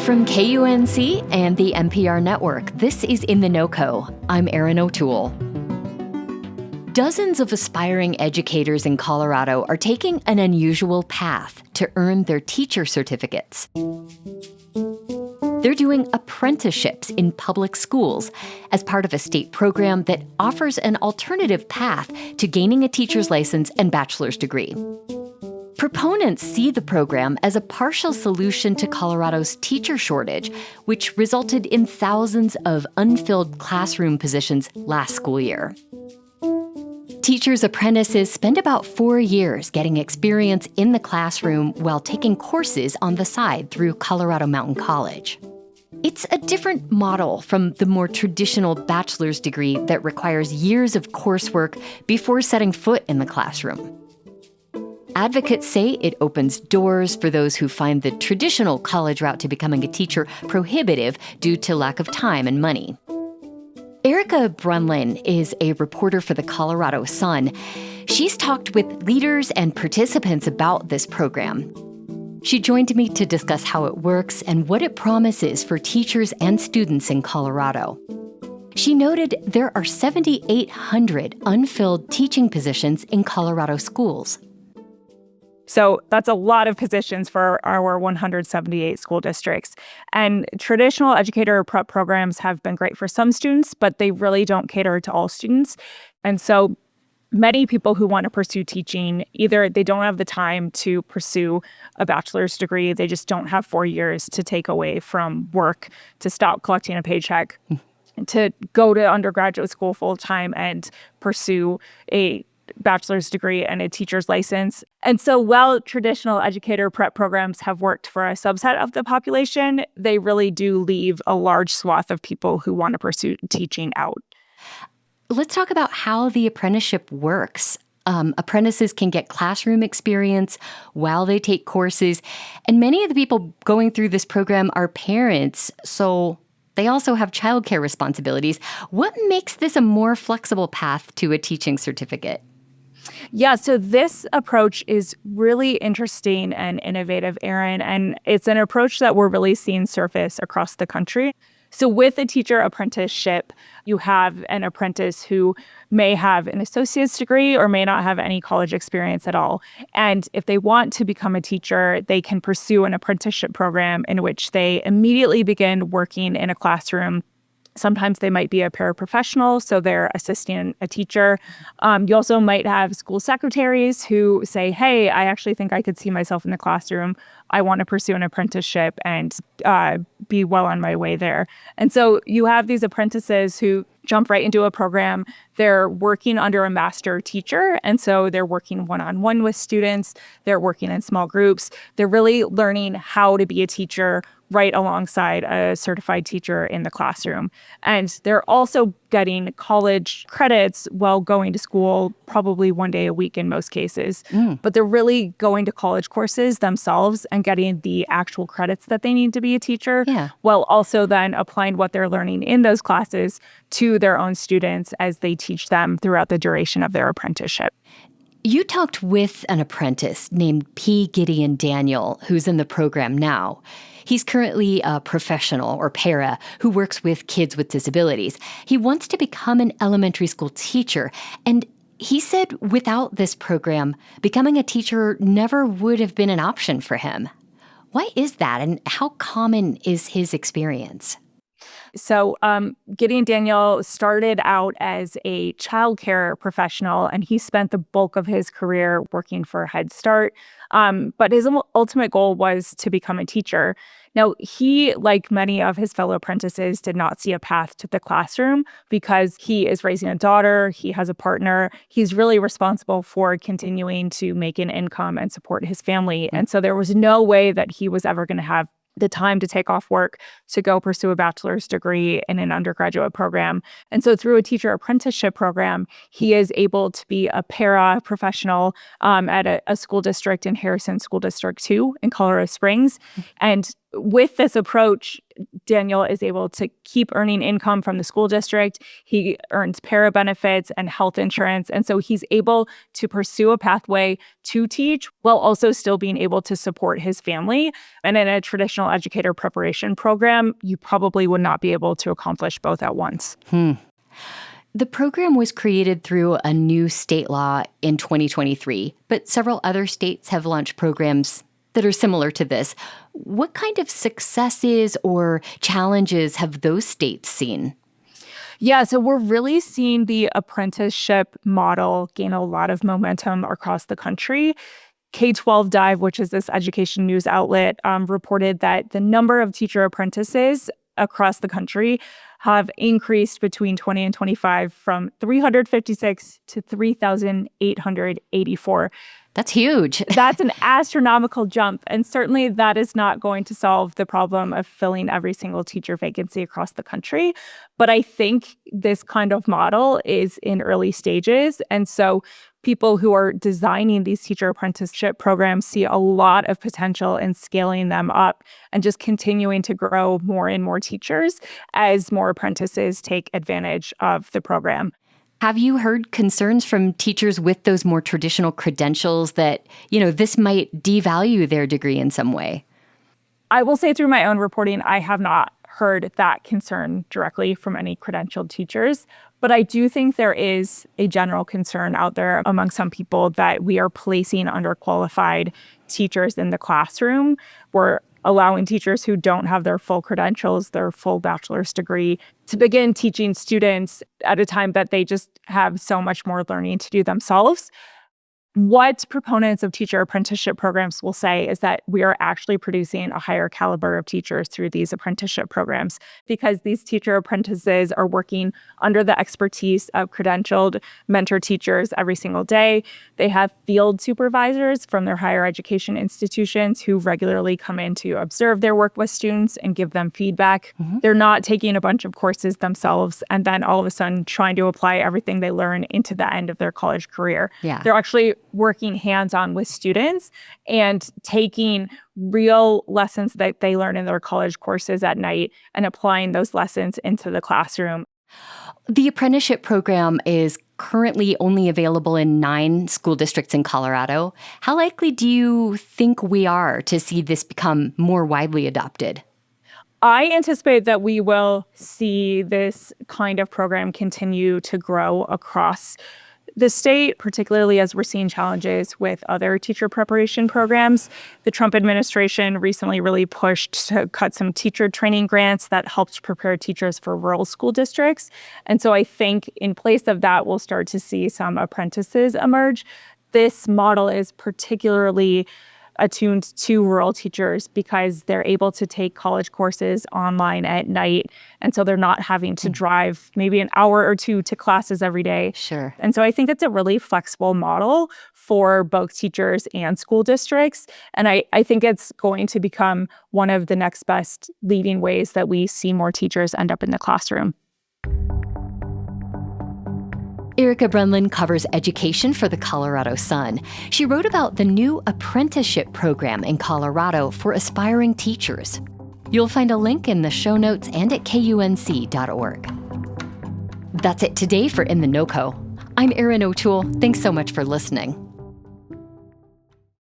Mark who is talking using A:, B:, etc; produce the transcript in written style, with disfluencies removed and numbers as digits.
A: From KUNC and the NPR network, this is In The NoCo. I'm Erin O'Toole. Dozens of aspiring educators in Colorado are taking an unusual path to earn their teacher certificates. They're doing apprenticeships in public schools as part of a state program that offers an alternative path to gaining a teacher's license and bachelor's degree. Proponents see the program as a partial solution to Colorado's teacher shortage, which resulted in thousands of unfilled classroom positions last school year. Teachers' apprentices spend about 4 years getting experience in the classroom while taking courses on the side through Colorado Mountain College. It's a different model from the more traditional bachelor's degree that requires years of coursework before setting foot in the classroom. Advocates say it opens doors for those who find the traditional college route to becoming a teacher prohibitive due to lack of time and money. Erica Brunlin is a reporter for the Colorado Sun. She's talked with leaders and participants about this program. She joined me to discuss how it works and what it promises for teachers and students in Colorado. She noted there are 7,800 unfilled teaching positions in Colorado schools.
B: So that's a lot of positions for our 178 school districts. And traditional educator prep programs have been great for some students, but they really don't cater to all students. And so many people who want to pursue teaching, either they don't have the time to pursue a bachelor's degree, they just don't have 4 years to take away from work, to stop collecting a paycheck, to go to undergraduate school full time and pursue a bachelor's degree and a teacher's license. And so while traditional educator prep programs have worked for a subset of the population, they really do leave a large swath of people who want to pursue teaching out.
A: Let's talk about how the apprenticeship works. Apprentices can get classroom experience while they take courses. And many of the people going through this program are parents, so they also have childcare responsibilities. What makes this a more flexible path to a teaching certificate?
B: Yeah, so this approach is really interesting and innovative, Erin, and it's an approach that we're really seeing surface across the country. So with a teacher apprenticeship, you have an apprentice who may have an associate's degree or may not have any college experience at all. And if they want to become a teacher, they can pursue an apprenticeship program in which they immediately begin working in a classroom. Sometimes they might be a paraprofessional, so they're assisting a teacher. You also might have school secretaries who say, hey, I actually think I could see myself in the classroom. I want to pursue an apprenticeship and be well on my way there. And so you have these apprentices who jump right into a program. They're working under a master teacher, and so they're working one-on-one with students. They're working in small groups. They're really learning how to be a teacher right alongside a certified teacher in the classroom. And they're also getting college credits while going to school probably 1 day a week in most cases. But they're really going to college courses themselves and getting the actual credits that they need to be a teacher, while also then applying what they're learning in those classes to their own students as they teach them throughout the duration of their apprenticeship.
A: You talked with an apprentice named P. Gideon Daniel, who's in the program now. He's currently a professional or para who works with kids with disabilities. He wants to become an elementary school teacher, and he said without this program, becoming a teacher never would have been an option for him. Why is that, and how common is his experience?
B: So Gideon Daniel started out as a childcare professional, and he spent the bulk of his career working for Head Start. But his ultimate goal was to become a teacher. Now, he, like many of his fellow apprentices, did not see a path to the classroom because he is raising a daughter, he has a partner, he's really responsible for continuing to make an income and support his family. And so there was no way that he was ever going to have the time to take off work to go pursue a bachelor's degree in an undergraduate program. And so through a teacher apprenticeship program, he is able to be a para-professional at a school district in Harrison School District 2 in Colorado Springs. And With this approach, Daniel is able to keep earning income from the school district. He earns para benefits and health insurance. And so he's able to pursue a pathway to teach while also still being able to support his family. And in a traditional educator preparation program, you probably would not be able to accomplish both at once.
A: The program was created through a new state law in 2023, but several other states have launched programs that are similar to this. What kind of successes or challenges have those states seen?
B: Yeah, so we're really seeing the apprenticeship model gain a lot of momentum across the country. K-12 Dive, which is this education news outlet, reported that the number of teacher apprentices across the country have increased between 20 and 25 from 356 to 3,884.
A: That's huge.
B: That's an astronomical jump. And certainly that is not going to solve the problem of filling every single teacher vacancy across the country. But I think this kind of model is in early stages. And so people who are designing these teacher apprenticeship programs see a lot of potential in scaling them up and just continuing to grow more and more teachers as more apprentices take advantage of the program.
A: Have you heard concerns from teachers with those more traditional credentials that, this might devalue their degree in some way?
B: I will say through my own reporting, I have not heard that concern directly from any credentialed teachers. But I do think there is a general concern out there among some people that we are placing underqualified teachers in the classroom. We're allowing teachers who don't have their full credentials, their full bachelor's degree, to begin teaching students at a time that they just have so much more learning to do themselves. What proponents of teacher apprenticeship programs will say is that we are actually producing a higher caliber of teachers through these apprenticeship programs because these teacher apprentices are working under the expertise of credentialed mentor teachers every single day. They have field supervisors from their higher education institutions who regularly come in to observe their work with students and give them feedback. They're not taking a bunch of courses themselves and then all of a sudden trying to apply everything they learn into the end of their college career.
A: Yeah.
B: They're actually working hands-on with students and taking real lessons that they learn in their college courses at night and applying those lessons into the classroom.
A: The apprenticeship program is currently only available in 9 school districts in Colorado. How likely do you think we are to see this become more widely adopted?
B: I anticipate that we will see this kind of program continue to grow across the state, particularly as we're seeing challenges with other teacher preparation programs. The Trump administration recently really pushed to cut some teacher training grants that helped prepare teachers for rural school districts. And so I think in place of that, we'll start to see some apprentices emerge. This model is particularly attuned to rural teachers because they're able to take college courses online at night. And so they're not having to drive maybe an hour or two to classes every day.
A: Sure.
B: And so I think it's a really flexible model for both teachers and school districts. And I think it's going to become one of the next best leading ways that we see more teachers end up in the classroom.
A: Erica Brunlin covers education for the Colorado Sun. She wrote about the new apprenticeship program in Colorado for aspiring teachers. You'll find a link in the show notes and at KUNC.org. That's it today for In The NoCo. I'm Erin O'Toole. Thanks so much for listening.